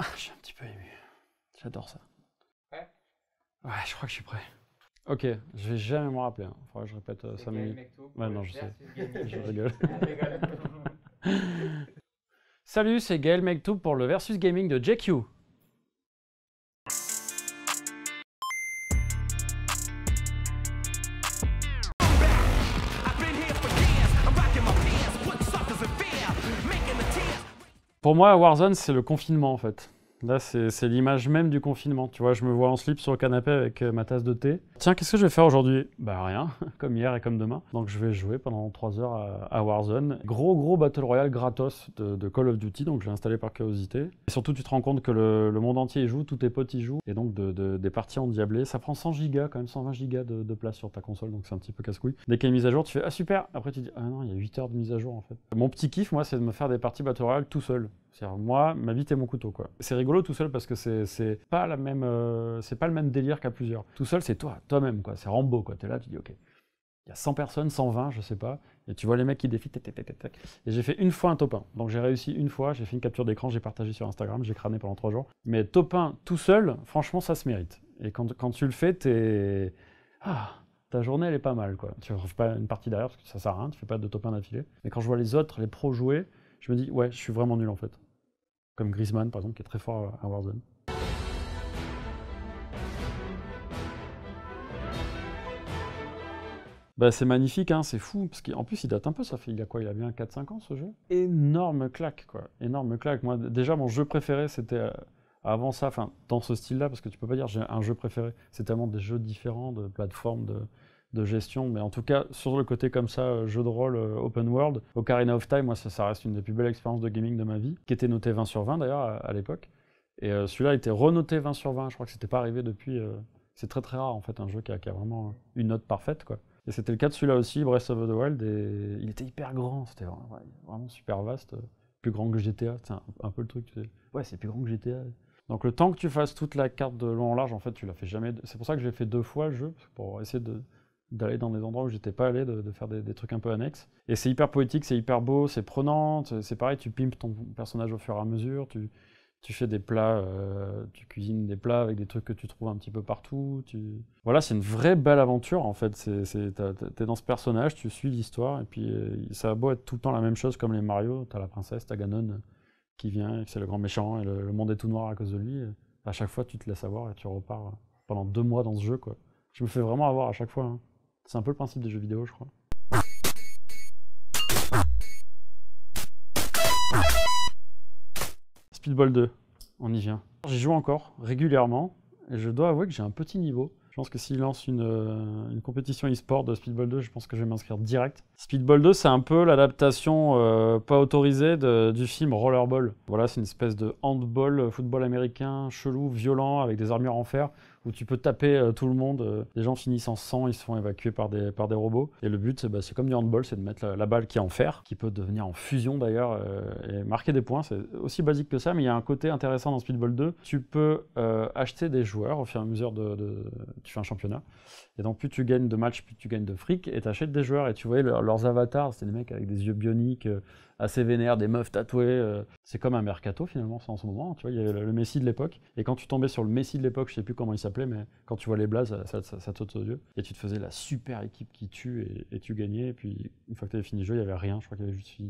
Je suis un petit peu ému. J'adore ça. Prêt? Ouais, je crois que je suis prêt. Ok, je vais jamais me rappeler. Hein. Faudra que je répète 5 minutes. Ouais, non, je sais. Je rigole. Salut, c'est Gaël Mektoub pour le Versus Gaming de JQ. Pour moi, Warzone, c'est le confinement en fait. Là, c'est l'image même du confinement. Tu vois, je me vois en slip sur le canapé avec ma tasse de thé. Tiens, qu'est-ce que je vais faire aujourd'hui? Bah rien, comme hier et comme demain. Donc je vais jouer pendant 3 heures à Warzone. Gros Battle Royale gratos de Call of Duty, donc je l'ai installé par curiosité. Et surtout, tu te rends compte que le monde entier y joue, tous tes potes y jouent. Et donc des parties endiablées. Ça prend 100 gigas, quand même 120 gigas de place sur ta console, donc c'est un petit peu casse-couille. Dès qu'il y a une mise à jour, tu fais ah super. Après tu dis ah non, il y a 8 heures de mise à jour en fait. Mon petit kiff, moi, c'est de me faire des parties Battle Royale tout seul. C'est-à-dire, moi, ma bite est mon couteau, quoi. C'est rigolo tout seul parce que c'est pas la même, c'est pas le même délire qu'à plusieurs. Tout seul, c'est toi-même, quoi. C'est Rambo, quoi. T'es là, tu dis, ok, il y a 100 personnes, 120, je sais pas, et tu vois les mecs qui défient, tac, tac, tac, tac. Et j'ai fait une fois un top 1. Donc j'ai réussi une fois, j'ai fait une capture d'écran, j'ai partagé sur Instagram, j'ai crâné pendant 3 jours. Mais top 1 tout seul, franchement, ça se mérite. Et quand tu le fais, ta journée, elle est pas mal, quoi. Tu ne refais pas une partie derrière parce que ça sert à rien, tu fais pas de top 1 d'affilée. Mais quand je vois les autres, les pros jouer, je me dis, ouais, je suis vraiment nul en fait. Comme Griezmann, par exemple, qui est très fort à Warzone. Bah, c'est magnifique, hein, c'est fou, parce qu'en plus il date un peu, il a quoi, il a bien 4-5 ans ce jeu. Énorme claque, quoi, énorme claque. Moi, déjà, mon jeu préféré, c'était avant ça, enfin, dans ce style-là, parce que tu peux pas dire j'ai un jeu préféré, c'est tellement des jeux différents, de plateformes, de gestion, mais en tout cas, sur le côté comme ça, jeu de rôle, open world, Ocarina of Time, moi, ça reste une des plus belles expériences de gaming de ma vie, qui était notée 20 sur 20 d'ailleurs à l'époque, et celui-là a été renoté 20 sur 20, je crois que c'était pas arrivé depuis, c'est très très rare en fait, un jeu qui a vraiment une note parfaite, quoi. Et c'était le cas de celui-là aussi, Breath of the Wild, et il était hyper grand, c'était vraiment super vaste, plus grand que GTA, c'est un peu le truc, tu sais. Ouais, c'est plus grand que GTA. Donc le temps que tu fasses toute la carte de long en large, en fait, tu la fais jamais. C'est pour ça que j'ai fait 2 fois le jeu, pour essayer d'aller dans des endroits où j'étais pas allé, de faire des trucs un peu annexes. Et c'est hyper poétique, c'est hyper beau, c'est prenant, c'est pareil, tu pimpes ton personnage au fur et à mesure, tu fais des plats, tu cuisines des plats avec des trucs que tu trouves un petit peu partout. Voilà, c'est une vraie belle aventure en fait. T'es dans ce personnage, tu suis l'histoire, et puis ça a beau être tout le temps la même chose comme les Mario, t'as la princesse, t'as Ganon qui vient, et c'est le grand méchant, et le monde est tout noir à cause de lui. Et à chaque fois, tu te laisses avoir et tu repars pendant 2 mois dans ce jeu, quoi. Je me fais vraiment avoir à chaque fois. Hein. C'est un peu le principe des jeux vidéo, je crois. Speedball 2, on y vient. J'y joue encore, régulièrement, et je dois avouer que j'ai un petit niveau. Je pense que s'il lance une compétition e-sport de Speedball 2, je pense que je vais m'inscrire direct. Speedball 2, c'est un peu l'adaptation pas autorisée du film Rollerball. Voilà, c'est une espèce de handball, football américain, chelou, violent, avec des armures en fer, où tu peux taper tout le monde. Les gens finissent en sang, ils se font évacuer par des robots. Et le but, c'est comme du handball, c'est de mettre la balle qui est en fer, qui peut devenir en fusion d'ailleurs, et marquer des points. C'est aussi basique que ça, mais il y a un côté intéressant dans Speedball 2. Tu peux acheter des joueurs au fur et à mesure tu fais un championnat. Et donc plus tu gagnes de matchs, plus tu gagnes de fric, et tu achètes des joueurs, et tu voyais leurs avatars, c'était des mecs avec des yeux bioniques, assez vénères, des meufs tatouées. C'est comme un mercato finalement, c'est en ce moment. Tu vois, il y avait le Messi de l'époque, et quand tu tombais sur le Messi de l'époque, je sais plus comment il s'appelait, mais quand tu vois les blazes, ça saute aux yeux. Et tu te faisais la super équipe qui tue, et tu gagnais, et puis une fois que tu avais fini le jeu, il n'y avait rien, je crois qu'il y avait juste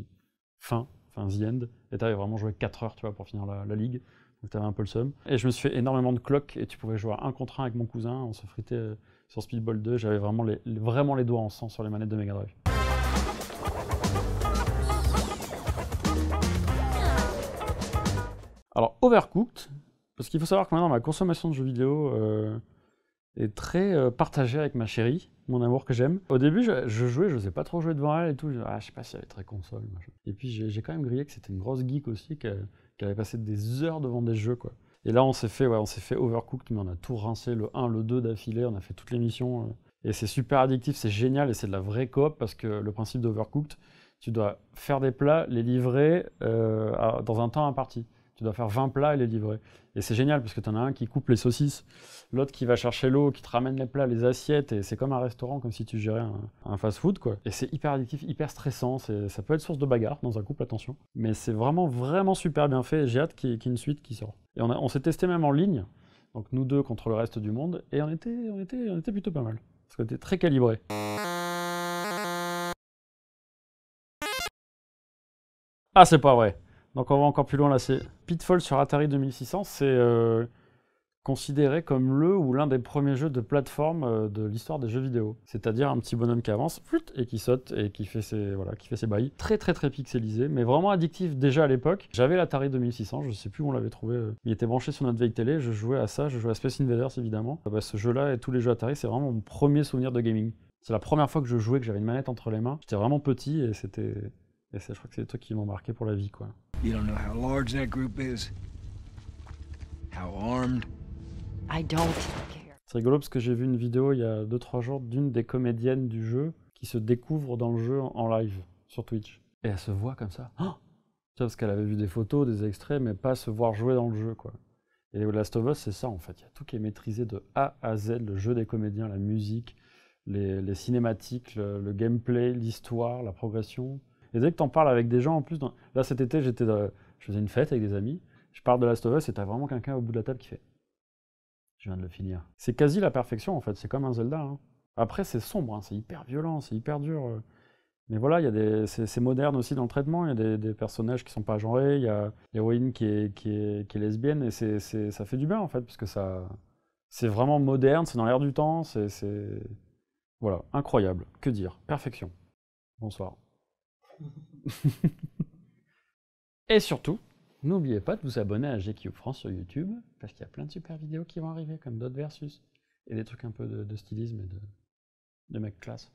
fin, the end, et tu avais vraiment joué 4 heures, tu vois, pour finir la ligue. Donc tu avais un peu le seum. Et je me suis fait énormément de cloques, et tu pouvais jouer à 1 contre 1 avec mon cousin, on se fritait sur Speedball 2, j'avais vraiment les doigts en sang sur les manettes de Mega Drive. Alors, Overcooked, parce qu'il faut savoir que maintenant ma consommation de jeux vidéo est très partagée avec ma chérie, mon amour que j'aime. Au début, je jouais, je n'osais pas trop jouer devant elle et tout. Je sais pas si elle est très console. Machin. Et puis j'ai quand même grillé que c'était une grosse geek aussi, qu'elle avait passé des heures devant des jeux, quoi. Et là, on s'est fait Overcooked, mais on a tout rincé, le 1, le 2 d'affilée, on a fait toutes les missions. Et c'est super addictif, c'est génial, et c'est de la vraie coop, parce que le principe d'Overcooked, tu dois faire des plats, les livrer dans un temps imparti. Tu dois faire 20 plats et les livrer. Et c'est génial, parce que tu en as un qui coupe les saucisses, l'autre qui va chercher l'eau, qui te ramène les plats, les assiettes, et c'est comme un restaurant, comme si tu gérais un fast-food, quoi. Et c'est hyper addictif, hyper stressant, ça peut être source de bagarre dans un couple, attention. Mais c'est vraiment, vraiment super bien fait, et j'ai hâte qu'il y ait une suite qui sort. Et on s'est testé même en ligne, donc nous deux contre le reste du monde, et on était plutôt pas mal. Parce qu'on était très calibré. Ah, c'est pas vrai. Donc on va encore plus loin là, c'est Pitfall sur Atari 2600, c'est considéré comme le ou l'un des premiers jeux de plateforme de l'histoire des jeux vidéo. C'est-à-dire un petit bonhomme qui avance, et qui saute, et qui fait ses bails. Très très très pixelisé, mais vraiment addictif déjà à l'époque. J'avais l'Atari 2600, je sais plus où on l'avait trouvé. Il était branché sur notre vieille télé, je jouais à ça, je jouais à Space Invaders évidemment. Ce jeu-là et tous les jeux Atari, c'est vraiment mon premier souvenir de gaming. C'est la première fois que je jouais, que j'avais une manette entre les mains. J'étais vraiment petit et je crois que c'est des trucs qui m'ont marqué pour la vie, quoi. You don't know how large that group is, how armed. I don't care. C'est rigolo parce que j'ai vu une vidéo il y a 2-3 jours d'une des comédiennes du jeu qui se découvre dans le jeu en live sur Twitch. Et elle se voit comme ça. Oh, tu vois, parce qu'elle avait vu des photos, des extraits, mais pas se voir jouer dans le jeu, quoi. Et The Last of Us, c'est ça en fait. Il y a tout qui est maîtrisé de A à Z, le jeu des comédiens, la musique, les cinématiques, le gameplay, l'histoire, la progression. Et dès que t'en parles avec des gens en plus, là cet été je faisais une fête avec des amis, je parle de Last of Us et t'as vraiment quelqu'un au bout de la table qui fait « Je viens de le finir ». C'est quasi la perfection en fait, c'est comme un Zelda. Hein. Après c'est sombre, hein, c'est hyper violent, c'est hyper dur. Mais voilà, c'est moderne aussi dans le traitement, il y a des personnages qui sont pas genrés, il y a l'héroïne qui est lesbienne et ça fait du bien en fait, parce que c'est vraiment moderne, c'est dans l'air du temps, voilà, incroyable, que dire, perfection. Bonsoir. Et surtout, n'oubliez pas de vous abonner à GCube France sur YouTube, parce qu'il y a plein de super vidéos qui vont arriver, comme d'autres versus, et des trucs un peu de stylisme et de mecs classe.